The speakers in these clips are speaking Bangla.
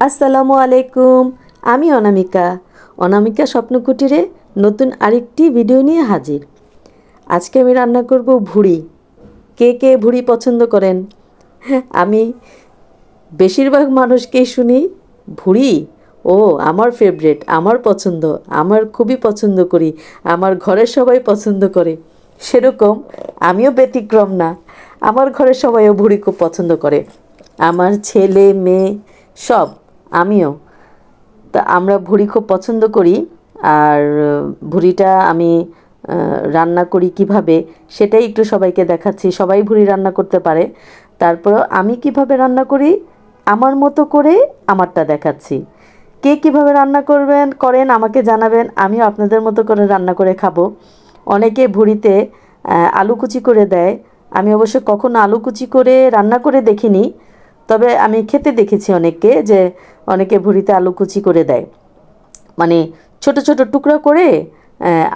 আসসালামু আলাইকুম। আমি অনামিকা। অনামিকা স্বপ্ন কুটিরে নতুন আরেকটি ভিডিও নিয়ে হাজির। আজকে আমি রান্না করব ভুড়ি। কে কে ভুড়ি পছন্দ করেন? আমি বেশিরভাগ মানুষকেই শুনি ভুড়ি, ও আমার ফেভারিট, আমার পছন্দ, আমার খুবই পছন্দ করি, আমার ঘরের সবাই পছন্দ করে। সেরকম আমিও ব্যতিক্রম না, আমার ঘরের সবাইও ভুড়ি খুব পছন্দ করে, আমার ছেলে মেয়ে সব, আমিও। তা আমরা ভুড়ি খুব পছন্দ করি। আর ভুড়িটা আমি রান্না করি কিভাবে সেটাই একটু সবাইকে দেখাচ্ছি। সবাই ভুড়ি রান্না করতে পারে, তারপরও আমি কিভাবে রান্না করি আমার মতো করে আমারটা দেখাচ্ছি। কে কীভাবে রান্না করেন আমাকে জানাবেন, আমিও আপনাদের মতো করে রান্না করে খাবো। অনেকে ভুড়িতে আলু কুচি করে দেয়, আমি অবশ্য কখনো আলু কুচি করে রান্না করে দেখিনি, তবে আমি খেতে দেখেছি অনেককে, যে অনেকে ভুড়িতে আলু কুচি করে দেয়, মানে ছোট ছোট টুকরা করে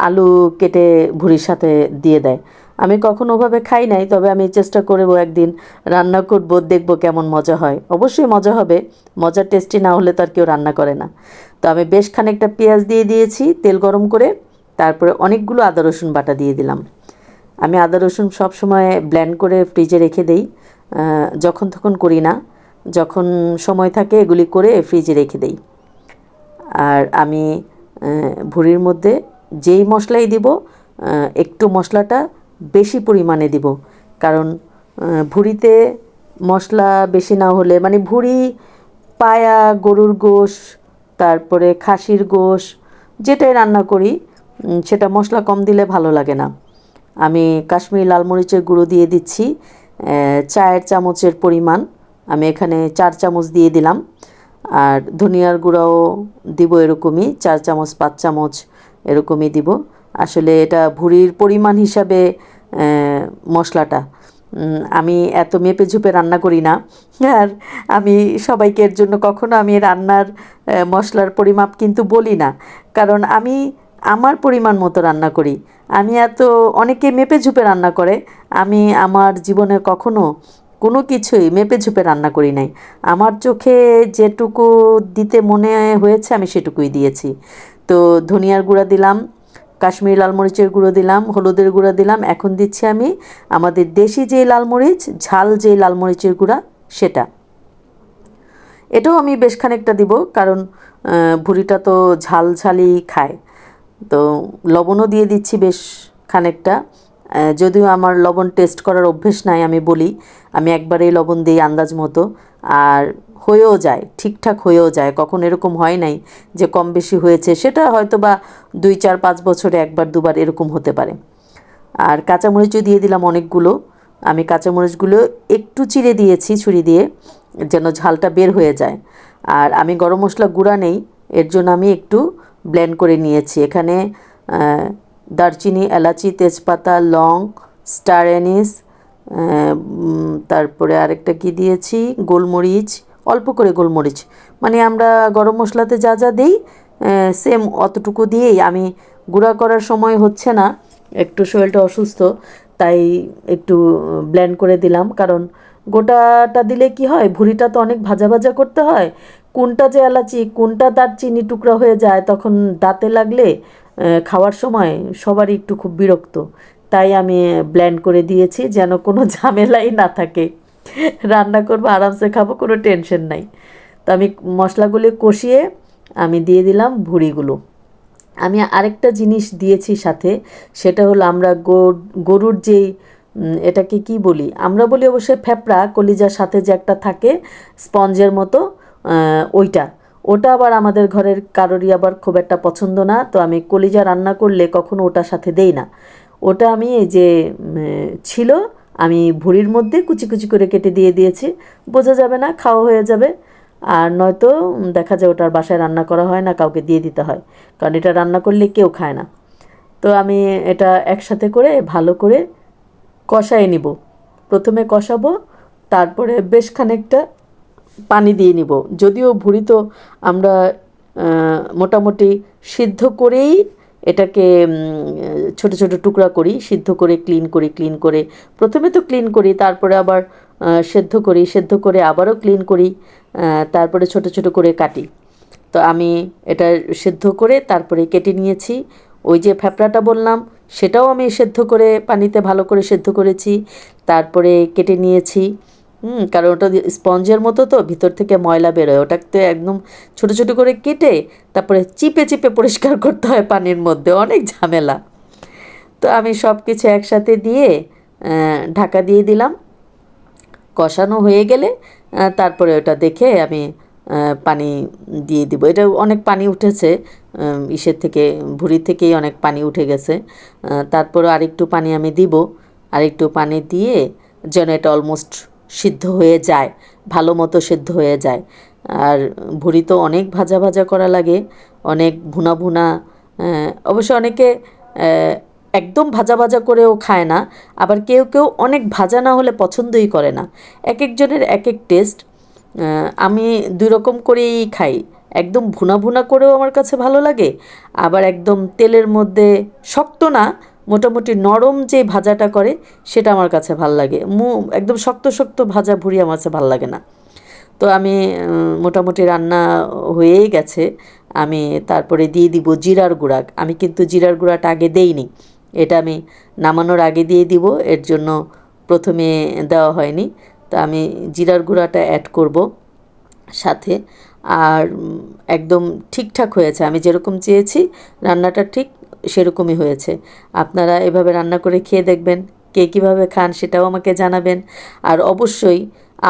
আলু কেটে ভুড়ির সাথে দিয়ে দেয়। আমি কখনো ওভাবে খাই নাই, তবে আমি চেষ্টা করব একদিন, রান্না করব, দেখব কেমন মজা হয়। অবশ্যই মজা হবে, মজার টেস্টি না হলে তো আর কেউ রান্না করে না। তো আমি বেশ খানিকটা পেঁয়াজ দিয়ে দিয়েছি তেল গরম করে, তারপরে অনেকগুলো আদা রসুন বাটা দিয়ে দিলাম। আমি আদা রসুন সব সময় ব্লেন্ড করে ফ্রিজে রেখে দেই, যখন তখন করি না, যখন সময় থাকে এগুলি করে ফ্রিজে রেখে দেই। আর আমি ভুড়ির মধ্যে যেই মশলাই দিব একটু মশলাটা বেশি পরিমাণে দিব, কারণ ভুড়িতে মশলা বেশি না হলে, মানে ভুড়ি, পায়া, গরুর গোশ, তারপরে খাসির গোশ, যেটাই রান্না করি সেটা মশলা কম দিলে ভালো লাগে না। আমি কাশ্মীরি লাল মরিচের গুঁড়ো দিয়ে দিচ্ছি চায়ের চামচের পরিমাণ, আমি এখানে 4 চামচ দিয়ে দিলাম। আর ধনিয়ার গুঁড়াও দিব এরকমই 4 চামচ 5 চামচ এরকমই দিব। আসলে এটা ভুড়ির পরিমাণ হিসাবে মশলাটা, আমি এত মেপে ঝুপে রান্না করি না। আর আমি সবাইকে এর জন্য কখনো আমি রান্নার মশলার পরিমাপ কিন্তু বলি না, কারণ আমি আমার পরিমাণ মতো রান্না করি। আমি অনেকে মেপে ঝুপে রান্না করে, আমি আমার জীবনে কখনো কোনো কিছুই মেপে ঝুপে রান্না করি নাই। আমার চোখে যেটুকু দিতে মনে হয়েছে আমি সেটুকুই দিয়েছি। তো ধনিয়ার গুঁড়া দিলাম, কাশ্মীরি লাল মরিচের গুঁড়ো দিলাম, হলুদের গুঁড়া দিলাম, এখন দিচ্ছি আমি আমাদের দেশি যে লাল মরিচ, ঝাল যে লাল মরিচের গুঁড়া সেটা, এটাও আমি বেশ খানিকটা দিব, কারণ ভুড়িটা তো ঝাল ঝালই খায়। তো লবণও দিয়ে দিচ্ছি বেশ খানিকটা, যদিও আমার লবণ টেস্ট করার অভ্যেস নাই, আমি বলি আমি একবারেই লবণ দিই আন্দাজ মতো, আর হয়েও যায়, ঠিকঠাক হয়েও যায়, কখন এরকম হয় নাই যে কম বেশি হয়েছে, সেটা হয়তো বা 2 4 5 বছরে একবার দুবার এরকম হতে পারে। আর কাঁচামরিচও দিয়ে দিলাম অনেকগুলো, আমি কাঁচামরিচগুলো একটু চিড়ে দিয়েছি ছুরি দিয়ে, যেন ঝালটা বের হয়ে যায়। আর আমি গরম মশলা গুঁড়া নেই, এর জন্য আমি একটু ব্লেন্ড করে নিয়েছি। এখানে দারচিনি, এলাচি, তেজপাতা, লং, স্টার অ্যানিস, তারপরে আরেকটা কি দিয়েছি, গোলমরিচ, অল্প করে গোলমরিচ, মানে আমরা গরম মশলাতে যা যা দিই সেম অতটুকু দিয়েই, আমি গুঁড়া করার সময় হচ্ছে না, একটু শরীরটা অসুস্থ, তাই একটু ব্লেন্ড করে দিলাম। কারণ গোটাটা দিলে কি হয়, ভুড়িটা তো অনেক ভাজা ভাজা করতে হয়, কোনটা যে এলাচি কোনটা দারচিনি টুকরা হয়ে যায়, তখন দাঁতে লাগলে খাওয়ার সময় সবারই একটু খুব বিরক্ত, তাই আমি ব্লেন্ড করে দিয়েছি যেন কোনো ঝামেলাই না থাকে, রান্না করবো আরামসে খাবো, কোনো টেনশন নাই। তো আমি মশলাগুলি কষিয়ে আমি দিয়ে দিলাম ভুড়িগুলো। আমি আরেকটা জিনিস দিয়েছি সাথে, সেটা হলো আমরা গরুর যেই, এটাকে কি বলি, আমরা বলি অবশ্যই ফ্যাপড়া, কলিজার সাথে যে একটা থাকে স্পঞ্জের মতো, ওইটা, ওটা আবার আমাদের ঘরের কারোরই আবার খুব একটা পছন্দ না, তো আমি কলিজা রান্না করলে কখনো ওটার সাথে দেই না। ওটা আমি এই যে ছিল, আমি ভুড়ির মধ্যে কুচি কুচি করে কেটে দিয়ে দিয়েছি, বোঝা যাবে না, খাওয়া হয়ে যাবে। আর নয়তো দেখা যায় ওটার বাসায় রান্না করা হয় না, কাউকে দিয়ে দিতে হয়, কারণ এটা রান্না করলে কেউ খায় না। তো আমি এটা একসাথে করে ভালো করে কষায় নিব, প্রথমে কষাবো, তারপরে বেশ খানিকটা পানি দিয়ে নিব। যদিও ভুড়ি তো আমরা মোটামুটি সিদ্ধ করেই এটাকে ছোট ছোট টুকরা করি, সিদ্ধ করে ক্লিন করি, প্রথমে তো ক্লিন করি, তারপরে আবার সেদ্ধ করি, সেদ্ধ করে আবারও ক্লিন করি, তারপরে ছোট ছোট করে কাটি। তো আমি এটা সেদ্ধ করে তারপরে কেটে নিয়েছি। ওই যে ফ্যাপড়াটা বললাম সেটাও আমি সেদ্ধ করে পানিতে ভালো করে সেদ্ধ করেছি, তারপরে কেটে নিয়েছি। কারণ ওটা স্পঞ্জের মতো তো ভিতর থেকে ময়লা বেরোয়, ওটাকে একদম ছোট ছোট করে কেটে তারপরে চিপে চিপে পরিষ্কার করতে হয় পানির মধ্যে, অনেক ঝামেলা। তো আমি সব কিছু একসাথে দিয়ে ঢাকা দিয়ে দিলাম। কষানো হয়ে গেলে তারপরে ওটা দেখে আমি পানি দিয়ে দিব। এটা অনেক পানি উঠেছে, ইসের থেকে ভুঁড়ি থেকেই অনেক পানি উঠে গেছে। তারপরে আরেকটু পানি আমি দিব, আরেকটু পানি দিয়ে যেন এটা অলমোস্ট সিদ্ধ হয়ে যায়, ভালো মতো সিদ্ধ হয়ে যায়। আর ভুঁড়ি তো অনেক ভাজা ভাজা করা লাগে, অনেক ভুনা ভুনা। অবশ্য অনেকে একদম ভাজা ভাজা করেও খায় না, আবার কেউ কেউ অনেক ভাজা না হলে পছন্দই করে না। এক একজনের এক এক টেস্ট। আমি দুই রকম করেই খাই, একদম ভুনা ভুনা করেও আমার কাছে ভালো লাগে, আবার একদম তেলের মধ্যে শক্ত না, মোটামুটি নরম যে ভাজাটা করে সেটা আমার কাছে ভালো লাগে। একদম শক্ত শক্ত ভাজা ভুড়ি আমার কাছে ভালো লাগে না। তো আমি মোটামুটি রান্না হয়েই গেছে। আমি তারপরে দিয়ে দিব জিরার গুঁড়া। আমি কিন্তু জিরার গুঁড়াটা আগে দেইনি, এটা আমি নামানোর আগে দিয়ে দিব, এর জন্য প্রথমে দেওয়া হয়নি। তো আমি জিরার গুঁড়াটা অ্যাড করব সাথে। আর একদম ঠিকঠাক হয়েছে, আমি যেরকম চেয়েছি রান্নাটা ঠিক সেরকমই হয়েছে। আপনারা এভাবে রান্না করে খেয়ে দেখবেন, কে কীভাবে খান সেটাও আমাকে জানাবেন। আর অবশ্যই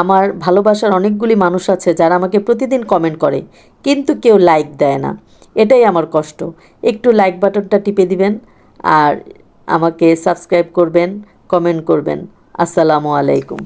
আমার ভালোবাসার অনেকগুলি মানুষ আছে যারা আমাকে প্রতিদিন কমেন্ট করে, কিন্তু কেউ লাইক দেয় না, এটাই আমার কষ্ট। একটু লাইক বাটনটা টিপে দিবেন আর আমাকে সাবস্ক্রাইব করবেন, কমেন্ট করবেন। আসসালামু আলাইকুম।